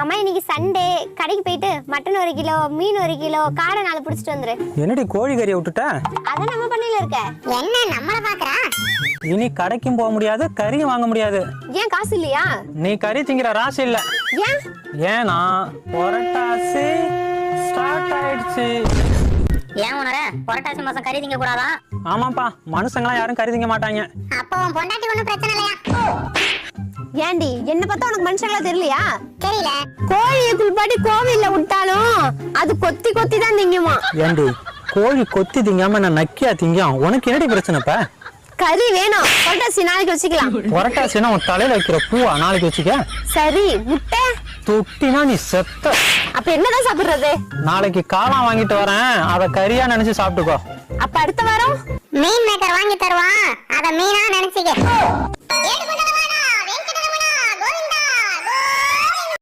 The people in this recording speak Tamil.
மாமா இன்னைக்கு சண்டே, கடைக்கு போயிட்டு மட்டன் 1 கிலோ, மீன் 1 கிலோ, காடை 4 பிடிச்சிட்டு வந்துரு. என்னடி கோழி கறியை விட்டுட்ட? அதான் நம்ம பண்ணையில இருக்க. என்ன நம்மள பாக்குறா? இனி கடைக்கும் போக முடியாது, கறியும் வாங்க முடியாது. ஏன் காசு இல்லையா? நீ கறி திங்கிற ராசி இல்ல. ஏன்? ஏன்னா புரட்டாசி ஸ்டார்ட் ஆயிடுச்சு. ஏன் உணர புரட்டாசி மாசம் கறி திங்க கூடாதா? ஆமாப்பா, மனுஷங்களாம் யாரும் கறி திங்க மாட்டாங்க. அப்போ உன் பொண்டாட்டி ஒண்ணும் பிரச்சனை இல்லையா? ஏண்டி என்ன பார்த்தா உனக்கு மனுஷங்களா தெரியலையா? தெரியல. கோழியை குளிப்பாட்டி கோவில்ல விட்டாலும் அது கொத்தி கொத்தி தான் திங்குமா. ஏண்டி கோழி கொத்தி திங்காம நான் நக்கியா திங்கும்? உனக்கு என்னடி பிரச்சனைப்பா? கறி வேணும். புரட்டாசி நாளைக்கு வச்சுக்கலாம். புரட்டாசினா உன் தலையில வைக்கிற பூவா நாளைக்கு வச்சுக்க. சரி, முட்டை தொட்டினா நீ செத்த. அப்ப என்னதான் சாப்பிடுறது? நாளைக்கு காளான் வாங்கிட்டு வரேன், அத கறியா நினைச்சு சாப்பிட்டுக்கோ. அப்ப அடுத்த வாரம் மீன் மேக்கர் வாங்கி தருவான், அத மீனா நினைச்சுக்க.